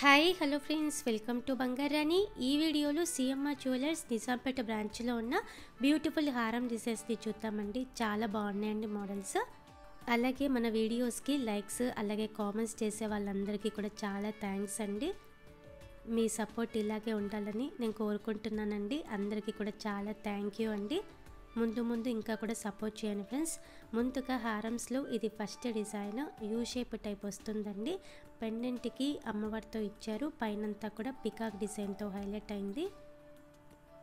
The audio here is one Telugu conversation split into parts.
Hi hello friends, welcome to Bangarani. ఈ వీడియోలో సిఎంఆర్ జ్యువెలర్స్ నిజాంపేట బ్రాంచ్లో ఉన్న బ్యూటిఫుల్ హారం డిజైన్స్ని చూద్దామండి. చాలా బాగున్నాయండి మోడల్స్. అలాగే మన వీడియోస్కి లైక్స్ అలాగే కామెంట్స్ చేసే వాళ్ళందరికీ కూడా చాలా థ్యాంక్స్ అండి. మీ సపోర్ట్ ఇలాగే ఉండాలని నేను కోరుకుంటున్నానండి. అందరికీ కూడా చాలా థ్యాంక్ యూ అండి. ముందు ఇంకా కూడా సపోర్ట్ చేయండి ఫ్రెండ్స్. ముందుగా హారమ్స్లో ఇది first design U shape type వస్తుందండి. పెండెంట్కి అమ్మవారితో ఇచ్చారు. పైనంతా కూడా పికాక్ డిజైన్తో హైలైట్ అయింది.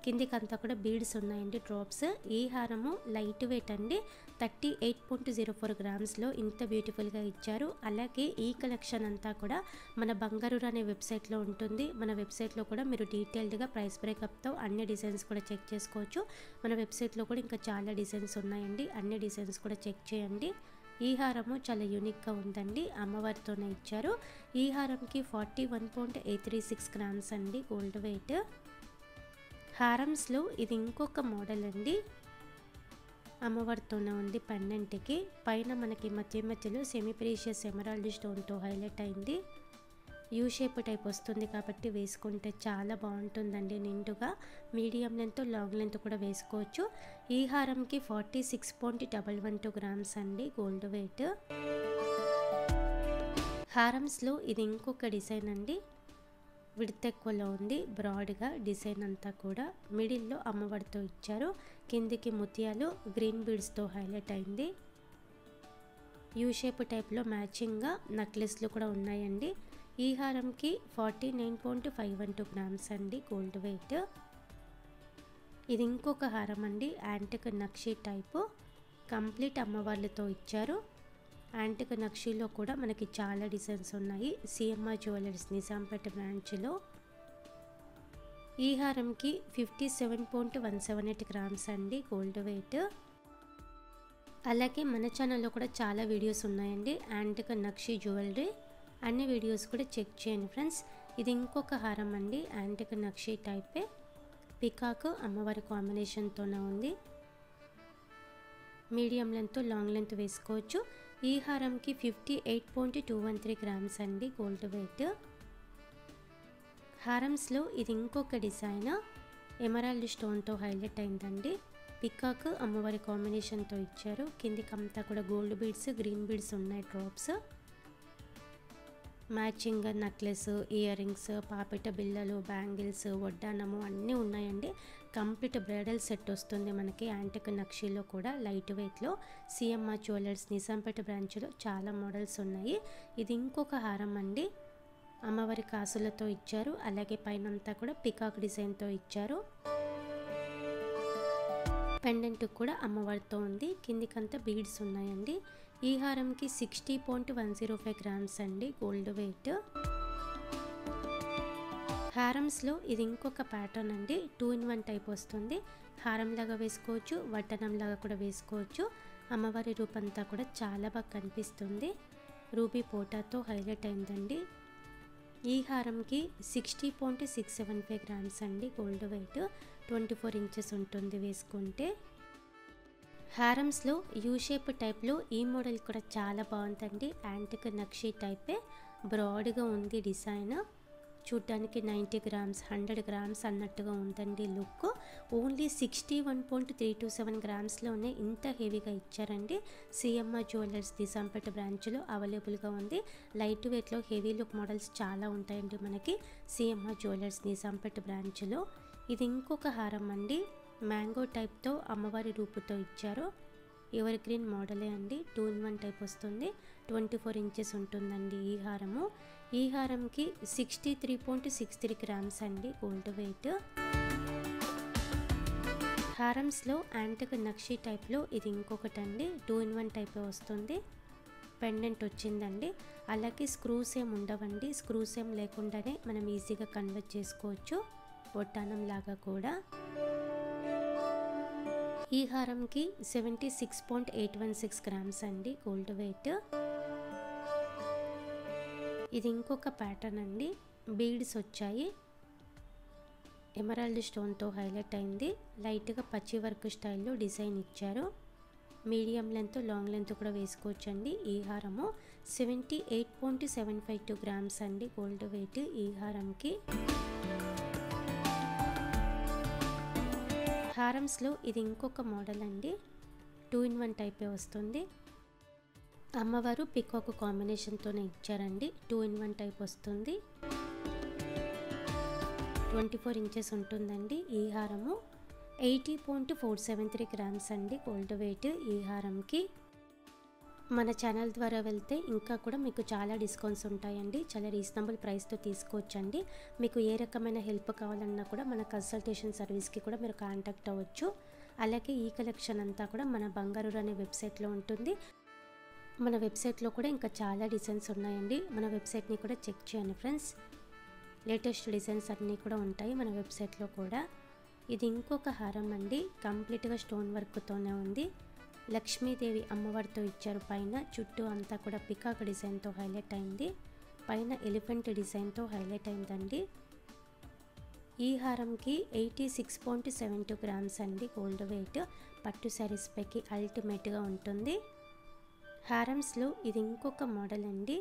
కిందికంతా కూడా బీడ్స్ ఉన్నాయండి, డ్రాప్స్. ఈ హారము లైట్ వెయిట్ అండి. 38.04 గ్రామ్స్లో ఇంత బ్యూటిఫుల్గా ఇచ్చారు. అలాగే ఈ కలెక్షన్ అంతా కూడా మన బంగారు అనే వెబ్సైట్లో ఉంటుంది. మన వెబ్సైట్లో కూడా మీరు డీటెయిల్డ్గా ప్రైస్ బ్రేకప్తో అన్ని డిజైన్స్ కూడా చెక్ చేసుకోవచ్చు. మన వెబ్సైట్లో కూడా ఇంకా చాలా డిజైన్స్ ఉన్నాయండి. అన్ని డిజైన్స్ కూడా చెక్ చేయండి. ఈ హారము చాలా యూనిక్గా ఉందండి. అమ్మవారితోనే ఇచ్చారు. ఈ హారంకి 41.836 గ్రామ్స్ అండి గోల్డ్ వెయిట్. హారమ్స్లో ఇది ఇంకొక మోడల్ అండి. అమ్మవారితోనే ఉంది. పెండెంట్కి పైన మనకి మధ్యలో సెమీ ప్రీషియస్ ఎమరాల్డ్ స్టోన్తో హైలైట్ అయింది. యూ షేప్ టైప్ వస్తుంది కాబట్టి వేసుకుంటే చాలా బాగుంటుందండి. నిండుగా మీడియం లెంత్ లాంగ్ లెంత్ కూడా వేసుకోవచ్చు. ఈ హారంకి 46.112 గ్రామ్స్ అండి గోల్డ్ వెయిట్. హారమ్స్లో ఇది ఇంకొక డిజైన్ అండి. విడత ఎక్కువలో ఉంది. బ్రాడ్గా డిజైన్ అంతా కూడా మిడిల్లో అమ్మవారితో ఇచ్చారు. కిందికి ముత్యాలు గ్రీన్ బీడ్స్తో హైలైట్ అయింది. యూ షేప్ టైప్లో మ్యాచింగ్గా నెక్లెస్లు కూడా ఉన్నాయండి. ఈ హారంకి 49.512 గ్రామ్స్ అండి గోల్డ్ వెయిట్. ఇది ఇంకొక హారం అండి. యాంటిక్ నక్షి టైపు కంప్లీట్ అమ్మవార్లతో ఇచ్చారు. యాంటిక్ నక్షిలో కూడా మనకి చాలా డిజైన్స్ ఉన్నాయి. సిఎంఆర్ జ్యువెలర్స్ నిజాంపేట బ్రాంచ్లో. ఈ హారంకి 57.178 గ్రామ్స్ అండి గోల్డ్ వెయిట్. అలాగే మన ఛానల్లో కూడా చాలా వీడియోస్ ఉన్నాయండి. యాంటిక్ నక్షి జ్యువెలరీ అన్ని వీడియోస్ కూడా చెక్ చేయండి ఫ్రెండ్స్. ఇది ఇంకొక హారం అండి. యాంటిక్ నక్షి టైపే పికాక్ అమ్మవారి కాంబినేషన్తోనే ఉంది. మీడియం లెంత్ లాంగ్ లెంత్ వేసుకోవచ్చు. ఈ హారంకి 58.213 గ్రామ్స్ అండి గోల్డ్ వెయిట్. హారమ్స్లో ఇది ఇంకొక డిజైన్ ఎమరాల్డ్ స్టోన్తో హైలైట్ అయిందండి. పికాక్ అమ్మవారి కాంబినేషన్తో ఇచ్చారు. కిందికంతా కూడా గోల్డ్ బీడ్స్ గ్రీన్ బీడ్స్ ఉన్నాయి, drops. Matching necklace, ear rings, పాపిట బిళ్ళలు, బ్యాంగిల్స్, వడ్డానము అన్నీ ఉన్నాయండి. కంప్లీట్ బ్రైడల్ సెట్ వస్తుంది మనకి. యాంటిక్ నక్షిలో కూడా లైట్ వెయిట్లో సిఎంఆర్ జ్యువెలర్స్ నిజాంపేట బ్రాంచ్లో చాలా మోడల్స్ ఉన్నాయి. ఇది ఇంకొక హారం అండి. అమ్మవారి కాసులతో ఇచ్చారు. అలాగే పైనంతా కూడా పికాక్ డిజైన్తో ఇచ్చారు. పెండెంట్ కూడా అమ్మవారితో ఉంది. కిందికంతా బీడ్స్ ఉన్నాయండి. ఈ హారంకి 60.105 గ్రామ్స్ అండి గోల్డ్ వెయిట్. హారమ్స్లో ఇది ఇంకొక ప్యాటర్న్ అండి. 2-in-1 టైప్ వస్తుంది. హారం లాగా వేసుకోవచ్చు, వడ్డనం లాగా కూడా వేసుకోవచ్చు. అమ్మవారి రూపంతా కూడా చాలా బాగా కనిపిస్తుంది. రూబీ పోటాతో హైలైట్ అయిందండి. ఈ హారంకి 60.675 గ్రామ్స్ అండి గోల్డ్ వెయిట్. 24 ఇంచెస్ ఉంటుంది వేసుకుంటే. హారమ్స్లో యూ షేప్ టైప్లో ఈ మోడల్ కూడా చాలా బాగుందండి. యాంటిక్ నక్షి టైపే బ్రాడ్గా ఉంది డిజైన్. చూడ్డానికి 90 గ్రామ్స్ 100 గ్రామ్స్ అన్నట్టుగా ఉందండి లుక్. ఓన్లీ 61.327 గ్రామ్స్లోనే ఇంత హెవీగా ఇచ్చారండి. సిఎంఆర్ జ్యువెలర్స్ నిజాంపేట బ్రాంచ్లో అవైలబుల్గా ఉంది. లైట్ వెయిట్లో హెవీ లుక్ మోడల్స్ చాలా ఉంటాయండి మనకి సిఎంఆర్ జ్యువెలర్స్ నిజాంపేట బ్రాంచ్లో. ఇది ఇంకొక హారం అండి. మ్యాంగో టైప్తో అమ్మవారి రూపుతో ఇచ్చారు. ఎవర్ గ్రీన్ మోడలే అండి. 2-in-1 టైప్ వస్తుంది. 24 ఇంచెస్ ఉంటుందండి ఈ హారము. ఈ హారంకి 63.63 గ్రామ్స్ అండి గోల్డ్ వెయిట్. హారమ్స్లో యాంటిక్ నక్షి టైప్లో ఇది ఇంకొకటి అండి. 2-in-1 టైపే వస్తుంది. పెండెంట్ వచ్చిందండి. అలాగే స్క్రూస్ ఏం ఉండవండి. స్క్రూస్ ఏం లేకుండానే మనం ఈజీగా కన్వర్ట్ చేసుకోవచ్చు, వడ్డానం లాగా కూడా. ఈ హారంకి 76.816 గ్రామ్స్ అండి గోల్డ్ వెయిట్. ఇది ఇంకొక ప్యాటర్న్ అండి. బీడ్స్ వచ్చాయి. ఎమరాల్డ్ స్టోన్తో హైలైట్ అయింది. లైట్గా పచ్చి వర్క్ స్టైల్లో డిజైన్ ఇచ్చారు. మీడియం లెంత్ లాంగ్ లెంత్ కూడా వేసుకోవచ్చండి. ఈ హారము 78.752 గ్రామ్స్ అండి గోల్డ్ వెయిట్ ఈ హారంకి. హారమ్స్లో ఇది ఇంకొక మోడల్ అండి, 2 in 1 టైపే వస్తుంది. అమ్మవారు పికాక్ కాంబినేషన్తోనే ఇచ్చారండి, 2 in 1 టైప్ వస్తుంది. 24 ఇంచెస్ ఉంటుందండి ఈ హారము. 80.473 గ్రామ్స్ అండి గోల్డ్ వెయిట్ ఈ హారంకి. మన ఛానల్ ద్వారా వెళ్తే ఇంకా కూడా మీకు చాలా డిస్కౌంట్స్ ఉంటాయండి, చాలా రీజనబుల్ ప్రైస్తో తీసుకోవచ్చండి. మీకు ఏ రకమైన హెల్ప్ కావాలన్నా కూడా మన కన్సల్టేషన్ సర్వీస్కి కూడా మీరు కాంటాక్ట్ అవ్వచ్చు. అలాగే ఈ కలెక్షన్ అంతా కూడా మన బంగారు అనే వెబ్సైట్లో ఉంటుంది. మన వెబ్సైట్లో కూడా ఇంకా చాలా డిజైన్స్ ఉన్నాయండి, మన వెబ్సైట్ని కూడా చెక్ చేయండి ఫ్రెండ్స్. లేటెస్ట్ డిజైన్స్ అన్నీ కూడా ఉంటాయి మన వెబ్సైట్లో కూడా. ఇది ఇంకొక హారం అండి, కంప్లీట్గా స్టోన్ వర్క్తోనే ఉంది. లక్ష్మీదేవి అమ్మవారితో ఇచ్చారు, పైన చుట్టూ అంతా కూడా పికాక్ డిజైన్తో హైలైట్ అయింది, పైన ఎలిఫెంట్ డిజైన్తో హైలైట్ అయిందండి. ఈ హారంకి 86.72 గ్రామ్స్ అండి గోల్డ్ వెయిట్. పట్టు శారీస్ పైకి అల్టిమేట్గా ఉంటుంది. హారమ్స్లో ఇది ఇంకొక మోడల్ అండి.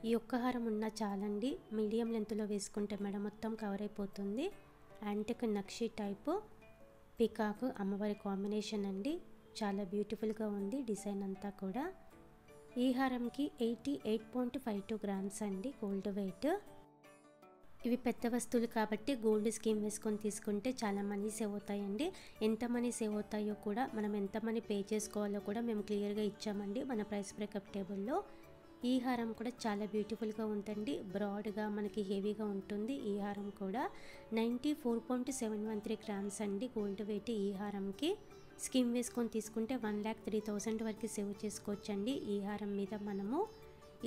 ఈ ఒక్క హారం ఉన్నా చాలండి, మీడియం లెంత్లో వేసుకుంటే మెడ మొత్తం కవర్ అయిపోతుంది. యాంటిక్ నక్షి టైపు పికాక్ అమ్మవారి కాంబినేషన్ అండి, చాలా బ్యూటిఫుల్గా ఉంది డిజైన్ అంతా కూడా. ఈ హారంకి 88.52 గ్రామ్స్ అండి గోల్డ్ వెయిట్. ఇవి పెద్ద వస్తువులు కాబట్టి గోల్డ్ స్కీమ్ వేసుకొని తీసుకుంటే చాలా మనీ సేవ్ అవుతాయండి. ఎంత మనీ సేవ్ అవుతాయో కూడా, మనం ఎంత మనీ పే చేసుకోవాలో కూడా మేము క్లియర్గా ఇచ్చామండి మన ప్రైస్ బ్రేకప్ టేబుల్లో. ఈ హారం కూడా చాలా బ్యూటిఫుల్గా ఉందండి, బ్రాడ్గా మనకి హెవీగా ఉంటుంది. ఈ హారం కూడా 94.713 గ్రామ్స్ అండి గోల్డ్ వెయిట్ ఈ హారంకి. స్కీమ్ వేసుకొని తీసుకుంటే 1,03,000 వరకు సేవ్ చేసుకోవచ్చండి ఈ హారం మీద మనము.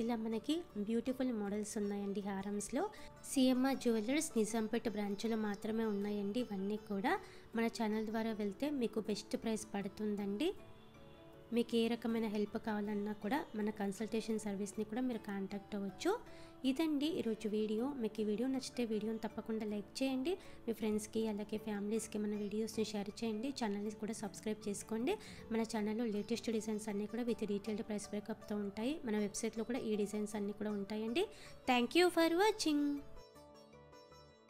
ఇలా మనకి బ్యూటిఫుల్ మోడల్స్ ఉన్నాయండి హారమ్స్లో. సిఎంఆర్ జ్యువెలర్స్ నిజాంపేట బ్రాంచ్లో మాత్రమే ఉన్నాయండి ఇవన్నీ కూడా. మన ఛానల్ ద్వారా వెళ్తే మీకు బెస్ట్ ప్రైస్ పడుతుందండి. మీకు ఏ రకమైన హెల్ప్ కావాలన్నా కూడా మన కన్సల్టేషన్ సర్వీస్ని కూడా మీరు కాంటాక్ట్ అవ్వచ్చు. ఇదండి ఈరోజు వీడియో. మీకు ఈ వీడియో నచ్చితే వీడియోని తప్పకుండా లైక్ చేయండి, మీ ఫ్రెండ్స్కి అలాగే ఫ్యామిలీస్కి మన వీడియోస్ని షేర్ చేయండి. ఛానల్ని కూడా సబ్స్క్రైబ్ చేసుకోండి. మన ఛానల్లో లేటెస్ట్ డిజైన్స్ అన్నీ కూడా విత్ డీటెయిల్డ్ ప్రైస్ బ్రేకప్తో ఉంటాయి. మన వెబ్సైట్లో కూడా ఈ డిజైన్స్ అన్నీ కూడా ఉంటాయండి. Thank you for watching.